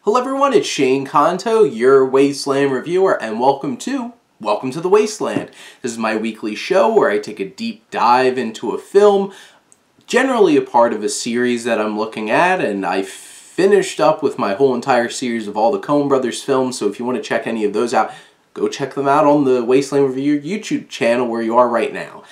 Hello everyone, it's Shane Kanto, your Wasteland Reviewer, and welcome to the Wasteland. This is my weekly show where I take a deep dive into a film, generally a part of a series that I'm looking at, and I finished up with my whole entire series of all the Coen Brothers films, so if you want to check any of those out, go check them out on the Wasteland Reviewer YouTube channel where you are right now.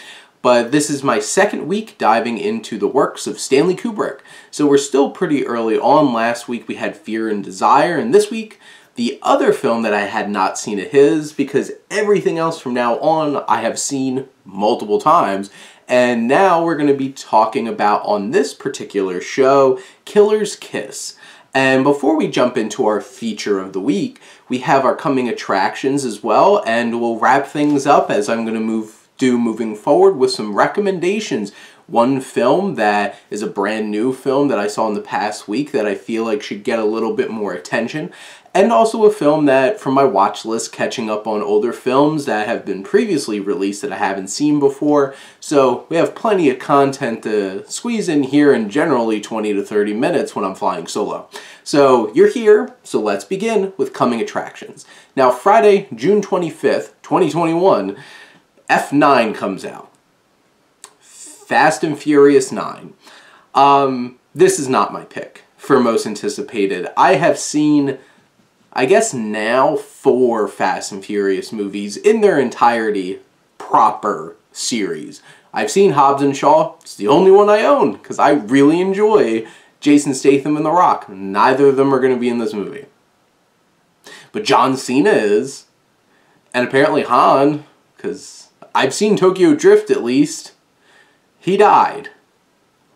But this is my second week diving into the works of Stanley Kubrick. So we're still pretty early on. Last week we had Fear and Desire, and this week the other film that I had not seen of his, because everything else from now on I have seen multiple times. And now we're going to be talking about, on this particular show, Killer's Kiss. And before we jump into our feature of the week, we have our coming attractions as well, and we'll wrap things up as I'm going to moving forward with some recommendations. One film that is a brand new film that I saw in the past week that I feel like should get a little bit more attention, and also a film that from my watch list, catching up on older films that have been previously released that I haven't seen before. So we have plenty of content to squeeze in here in generally 20 to 30 minutes when I'm flying solo. So you're here, so let's begin with coming attractions. Now Friday, June 25th, 2021, F9 comes out. Fast and Furious 9. This is not my pick for most anticipated. I have seen, I guess now, 4 Fast and Furious movies in their entirety, proper series. I've seen Hobbs and Shaw. It's the only one I own because I really enjoy Jason Statham and The Rock. Neither of them are going to be in this movie. But John Cena is, and apparently Han, because I've seen Tokyo Drift at least. He died.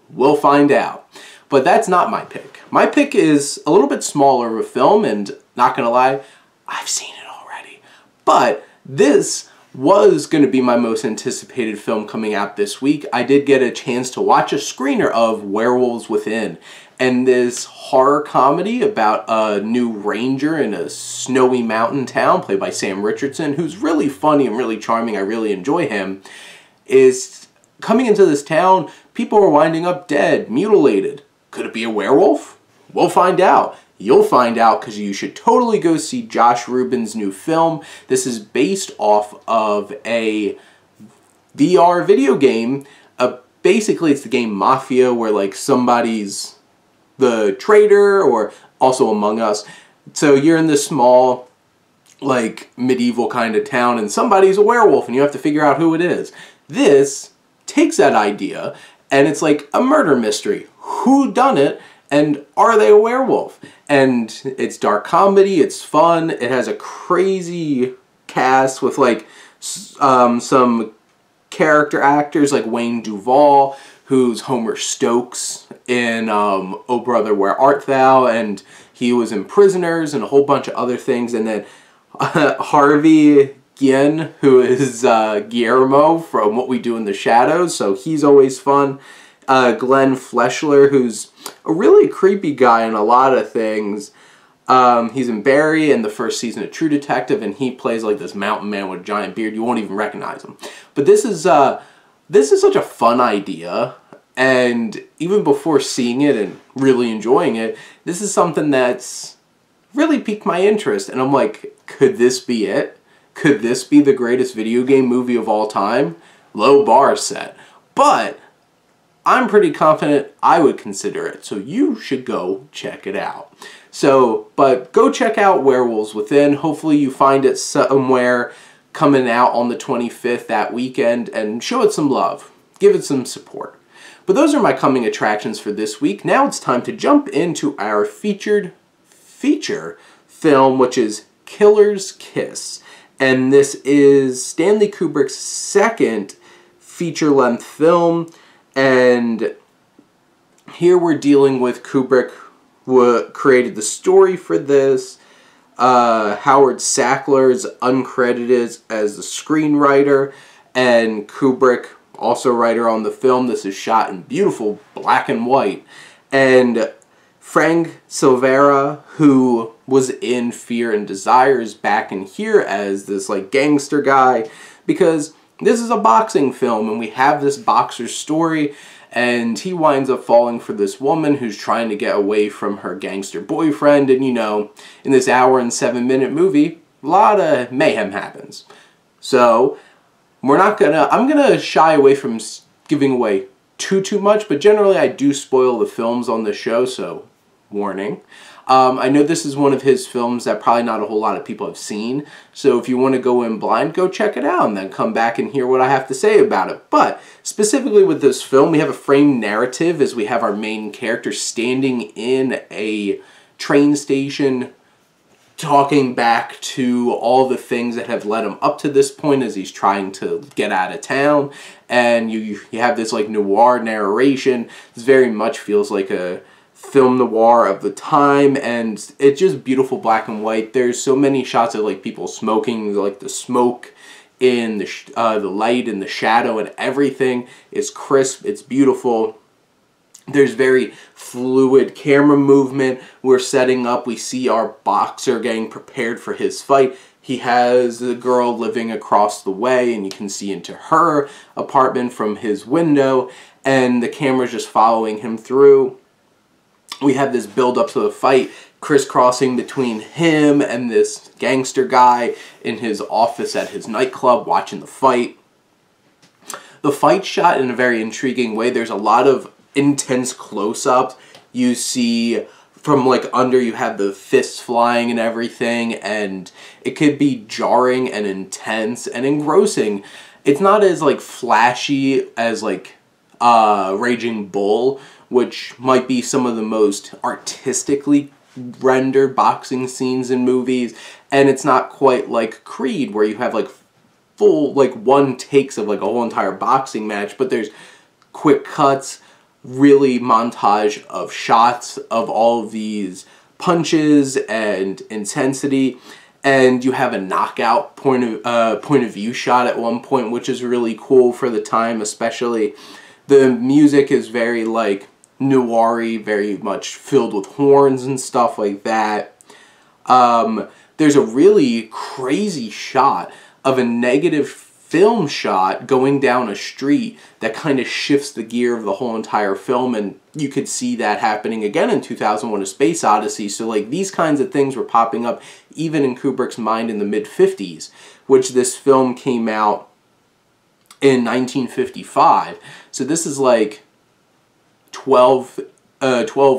We'll find out. But that's not my pick. My pick is a little bit smaller of a film, and not gonna lie, I've seen it already. But this was going to be my most anticipated film coming out this week. I did get a chance to watch a screener of Werewolves Within, and this horror comedy about a new ranger in a snowy mountain town, played by Sam Richardson, who's really funny and really charming. I really enjoy him. Is coming into this town, people are winding up dead, mutilated. Could it be a werewolf? We'll find out. You'll find out, because you should totally go see Josh Rubin's new film. This is based off of a VR video game. Basically, it's the game Mafia, where like somebody's the traitor, or also Among Us. So you're in this small, like, medieval kind of town, and somebody's a werewolf, and you have to figure out who it is. This takes that idea, and it's like a murder mystery. Who done it? And are they a werewolf? And it's dark comedy, it's fun, it has a crazy cast with like some character actors like Wayne Duvall, who's Homer Stokes in Oh Brother, Where Art Thou? And he was in Prisoners and a whole bunch of other things. And then Harvey Guillen, who is Guillermo from What We Do in the Shadows, so he's always fun. Glenn Fleshler, who's a really creepy guy in a lot of things. He's in Barry and the first season of True Detective, and he plays like this mountain man with a giant beard. You won't even recognize him. But this is such a fun idea, and even before seeing it and really enjoying it, this is something that's really piqued my interest. And I'm like, could this be it? Could this be the greatest video game movie of all time? Low bar set. But I'm pretty confident I would consider it, so you should go check it out. So, but go check out Werewolves Within. Hopefully you find it somewhere coming out on the 25th that weekend, and show it some love. Give it some support. But those are my coming attractions for this week. Now it's time to jump into our feature film, which is Killer's Kiss. And this is Stanley Kubrick's second feature-length film. And here we're dealing with Kubrick, who created the story for this. Howard Sackler is uncredited as the screenwriter, and Kubrick, also writer on the film. This is shot in beautiful black and white. And Frank Silvera, who was in Fear and Desire, is back in here as this like gangster guy, because this is a boxing film, and we have this boxer's story, and he winds up falling for this woman who's trying to get away from her gangster boyfriend, and you know, in this hour and 7-minute movie, a lot of mayhem happens. So, I'm gonna shy away from giving away too much, but generally I do spoil the films on the show, so warning. I know this is one of his films that probably not a whole lot of people have seen, so if you want to go in blind, go check it out and then come back and hear what I have to say about it. But specifically with this film, we have a framed narrative as we have our main character standing in a train station talking back to all the things that have led him up to this point as he's trying to get out of town. And you have this like noir narration. This very much feels like a film noir of the time, and it's just beautiful black and white. There's so many shots of like people smoking, like the smoke in the light and the shadow and everything is crisp. It's beautiful. There's very fluid camera movement. We're setting up. We see our boxer getting prepared for his fight. He has a girl living across the way, and you can see into her apartment from his window, and the camera's just following him through. We have this build up to the fight, crisscrossing between him and this gangster guy in his office at his nightclub watching the fight. The fight shot in a very intriguing way. There's a lot of intense close-ups. You see from like under, you have the fists flying and everything, and it could be jarring and intense and engrossing. It's not as like flashy as like Raging Bull, which might be some of the most artistically rendered boxing scenes in movies, and it's not quite like Creed, where you have like full like one takes of like a whole entire boxing match, but there's quick cuts, really montage of shots of all of these punches and intensity, and you have a knockout point of view shot at one point, which is really cool for the time. Especially the music is very like noir-y, very much filled with horns and stuff like that. There's a really crazy shot of a negative film shot going down a street that kind of shifts the gear of the whole entire film, and you could see that happening again in 2001: A Space Odyssey. So like these kinds of things were popping up even in Kubrick's mind in the mid-50s, which this film came out in 1955. So this is like 12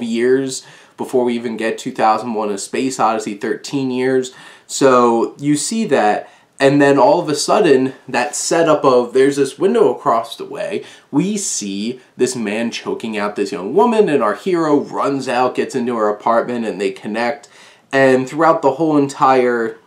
years before we even get 2001: A Space Odyssey, 13 years. So you see that, and then all of a sudden, that setup of there's this window across the way, we see this man choking out this young woman, and our hero runs out, gets into her apartment, and they connect. And throughout the whole entire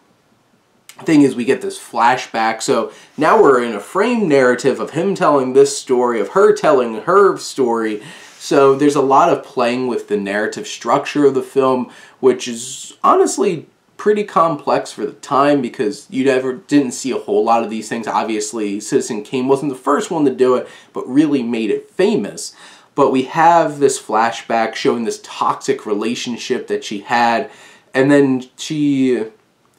thing is we get this flashback. So now we're in a framed narrative of him telling this story, of her telling her story. So there's a lot of playing with the narrative structure of the film, which is honestly pretty complex for the time, because you didn't see a whole lot of these things. Obviously, Citizen Kane wasn't the first one to do it, but really made it famous. But we have this flashback showing this toxic relationship that she had, and then she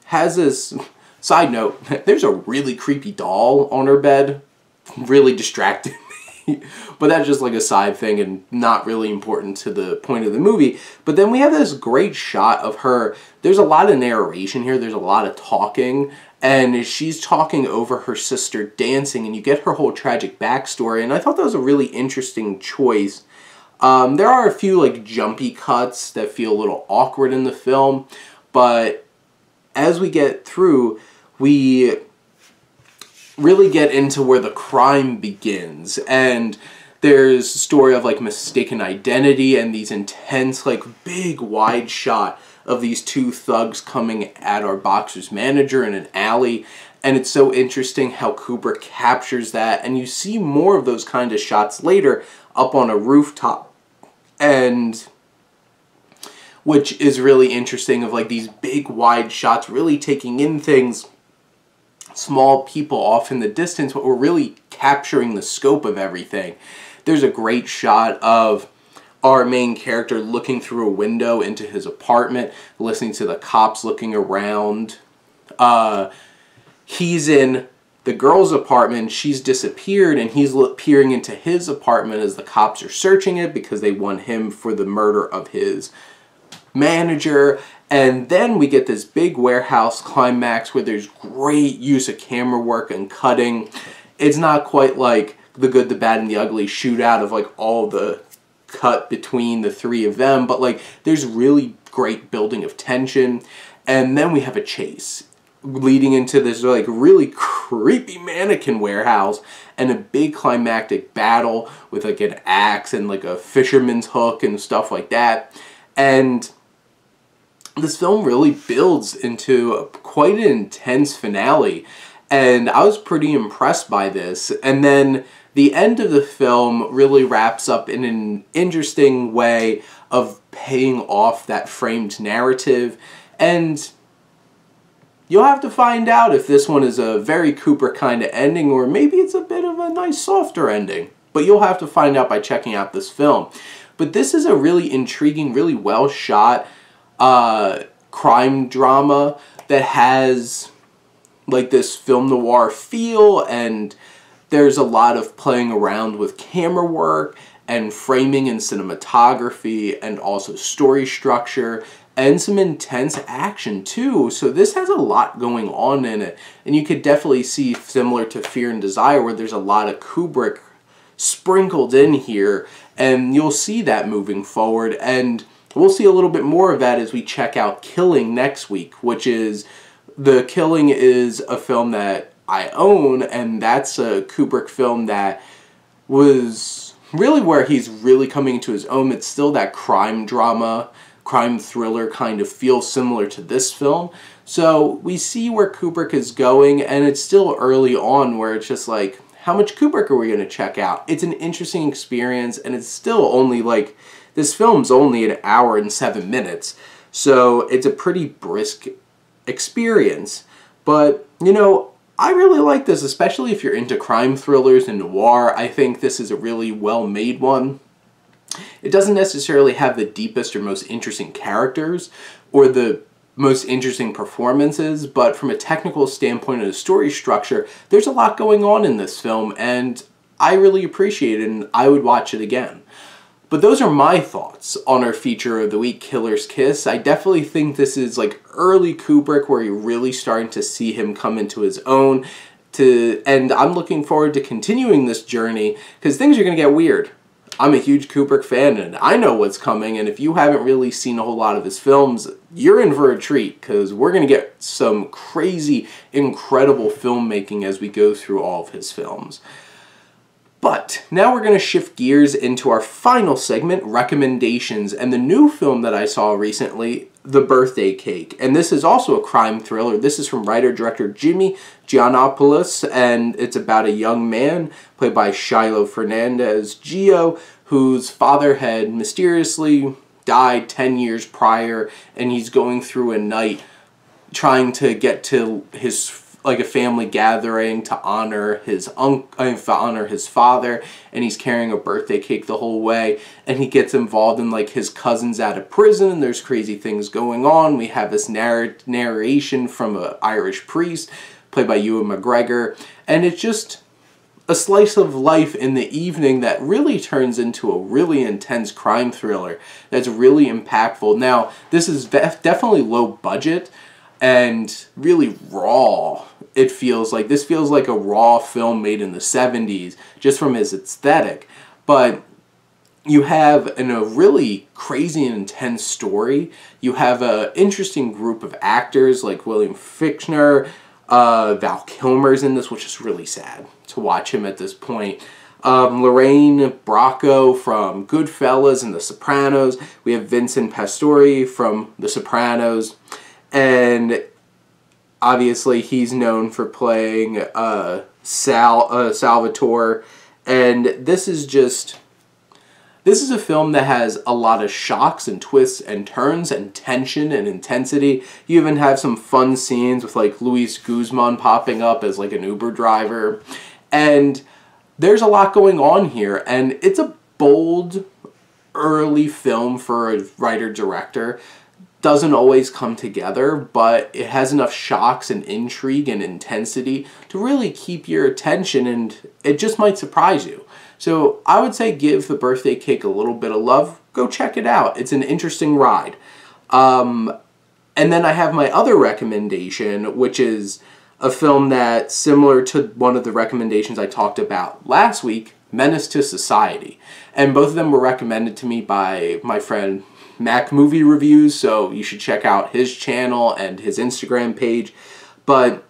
has this... Side note, there's a really creepy doll on her bed. Really distracted me. But that's just like a side thing and not really important to the point of the movie. But then we have this great shot of her. There's a lot of narration here. There's a lot of talking. And she's talking over her sister dancing. And you get her whole tragic backstory. And I thought that was a really interesting choice. There are a few like jumpy cuts that feel a little awkward in the film. But as we get through, we really get into where the crime begins, and there's a story of like mistaken identity and these intense like big wide shot of these two thugs coming at our boxer's manager in an alley, and it's so interesting how Kubrick captures that, and you see more of those kind of shots later up on a rooftop, and which is really interesting, of like these big wide shots really taking in things, small people off in the distance, but we're really capturing the scope of everything. There's a great shot of our main character looking through a window into his apartment, listening to the cops looking around. He's in the girl's apartment, she's disappeared, and he's peering into his apartment as the cops are searching it because they want him for the murder of his manager. And then we get this big warehouse climax where there's great use of camera work and cutting. It's not quite like The Good, the Bad, and the Ugly shootout of like all the cut between the three of them, but like there's really great building of tension. And then we have a chase leading into this like really creepy mannequin warehouse and a big climactic battle with like an axe and like a fisherman's hook and stuff like that. And this film really builds into quite an intense finale, and I was pretty impressed by this. And then the end of the film really wraps up in an interesting way of paying off that framed narrative, and you'll have to find out if this one is a very Kubrick kind of ending or maybe it's a bit of a nice softer ending. But you'll have to find out by checking out this film. But this is a really intriguing, really well shot crime drama that has like this film noir feel, and there's a lot of playing around with camera work and framing and cinematography and also story structure and some intense action too. So this has a lot going on in it, and you could definitely see, similar to Fear and Desire, where there's a lot of Kubrick sprinkled in here, and you'll see that moving forward. And we'll see a little bit more of that as we check out Killing next week, which is, The Killing is a film that I own, and that's a Kubrick film that was really where he's really coming into his own. It's still that crime drama, crime thriller kind of feel similar to this film. So we see where Kubrick is going, and it's still early on where it's just like, how much Kubrick are we going to check out? It's an interesting experience, and it's still only like, this film's only an hour and 7 minutes, so it's a pretty brisk experience. But, you know, I really like this, especially if you're into crime thrillers and noir. I think this is a really well-made one. It doesn't necessarily have the deepest or most interesting characters or the most interesting performances, but from a technical standpoint and a story structure, there's a lot going on in this film, and I really appreciate it, and I would watch it again. But those are my thoughts on our feature of the week, Killer's Kiss. I definitely think this is like early Kubrick, where you're really starting to see him come into his own. And I'm looking forward to continuing this journey, because things are going to get weird. I'm a huge Kubrick fan, and I know what's coming, and if you haven't really seen a whole lot of his films, you're in for a treat, because we're going to get some crazy, incredible filmmaking as we go through all of his films. But now we're going to shift gears into our final segment, recommendations, and the new film that I saw recently, The Birthday Cake. And this is also a crime thriller. This is from writer-director Jimmy Giannopoulos, and it's about a young man played by Shiloh Fernandez, Gio, whose father had mysteriously died 10 years prior, and he's going through a night trying to get to his a family gathering to honor his father, and he's carrying a birthday cake the whole way, and he gets involved in like his cousin's out of prison, and there's crazy things going on. We have this narration from an Irish priest played by Ewan McGregor, and it's just a slice of life in the evening that really turns into a really intense crime thriller that's really impactful. Now, this is definitely low budget and really raw. It feels like, this feels like a raw film made in the 70s, just from his aesthetic. But you have a really crazy and intense story. You have an interesting group of actors like William Fichtner, Val Kilmer's in this, which is really sad to watch him at this point. Lorraine Bracco from Goodfellas and The Sopranos. We have Vincent Pastore from The Sopranos. And obviously he's known for playing Salvatore. And this is a film that has a lot of shocks and twists and turns and tension and intensity. You even have some fun scenes with like Luis Guzman popping up as like an Uber driver. And there's a lot going on here, and it's a bold early film for a writer-director. doesn't always come together, but it has enough shocks and intrigue and intensity to really keep your attention, and it just might surprise you. So I would say give The Birthday Cake a little bit of love. Go check it out. It's an interesting ride. And then I have my other recommendation, which is a film that's similar to one of the recommendations I talked about last week, Menace II Society. And both of them were recommended to me by my friend Mac Movie Reviews, so you should check out his channel and his Instagram page. But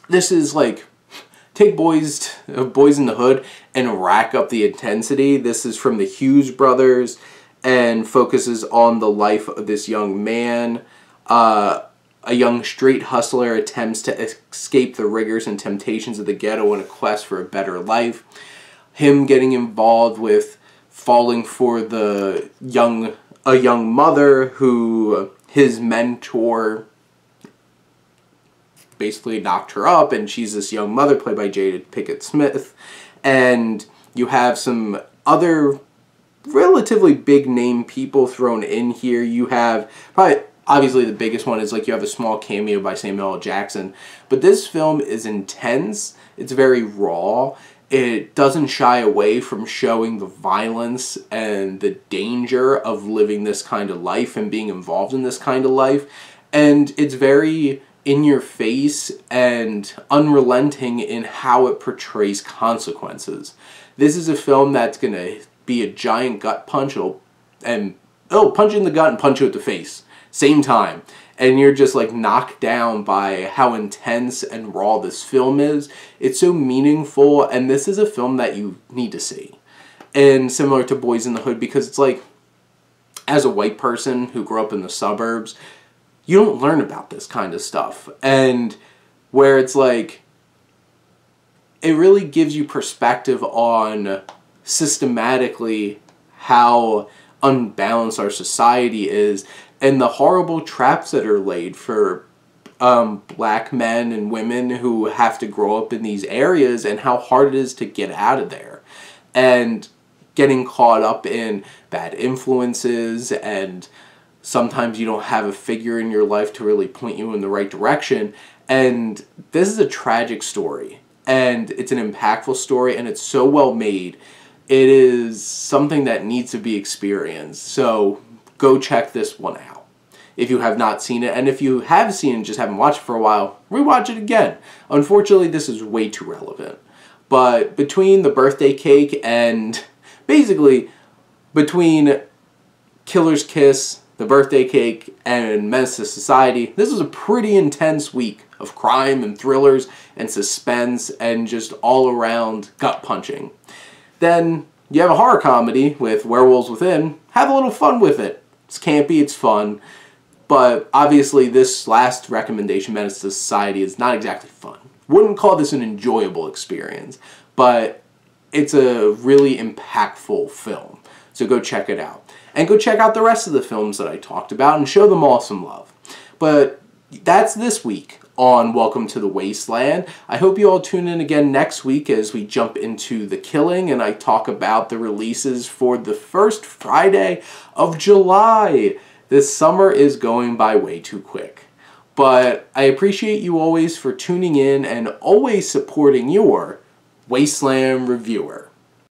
this is like, take Boys in the Hood and rack up the intensity. This is from the Hughes brothers and focuses on the life of this young man. A young street hustler attempts to escape the rigors and temptations of the ghetto in a quest for a better life. Him getting involved with falling for a young mother who his mentor basically knocked her up, and she's this young mother played by Jada Pinkett Smith. And you have some other relatively big name people thrown in here. You have probably, obviously the biggest one is like you have a small cameo by Samuel L. Jackson. But this film is intense. It's very raw. It doesn't shy away from showing the violence and the danger of living this kind of life and being involved in this kind of life. And it's very in your face and unrelenting in how it portrays consequences. This is a film that's going to be a giant gut punch. It'll punch you in the gut and punch you in the face. Same time. And you're just like knocked down by how intense and raw this film is. It's so meaningful, and this is a film that you need to see. And similar to Boys in the Hood, because it's like, as a white person who grew up in the suburbs, you don't learn about this kind of stuff. And where it's like, it really gives you perspective on systematically how unbalanced our society is, and the horrible traps that are laid for black men and women who have to grow up in these areas, and how hard it is to get out of there. And getting caught up in bad influences, and sometimes you don't have a figure in your life to really point you in the right direction. And this is a tragic story, and it's an impactful story, and it's so well made. It is something that needs to be experienced. So go check this one out if you have not seen it. And if you have seen it and just haven't watched it for a while, rewatch it again. Unfortunately, this is way too relevant. But between The Birthday Cake and basically between Killer's Kiss, The Birthday Cake, and Menace II Society, this was a pretty intense week of crime and thrillers and suspense and just all around gut punching. Then you have a horror comedy with Werewolves Within. Have a little fun with it. It's campy, it's fun. But obviously this last recommendation, Menace II Society, is not exactly fun. Wouldn't call this an enjoyable experience, but it's a really impactful film. So go check it out. And go check out the rest of the films that I talked about and show them all some love. But that's this week on Welcome to the Wasteland. I hope you all tune in again next week as we jump into The Killing and I talk about the releases for the first Friday of July. This summer is going by way too quick. But I appreciate you always for tuning in and always supporting your Wasteland Reviewer.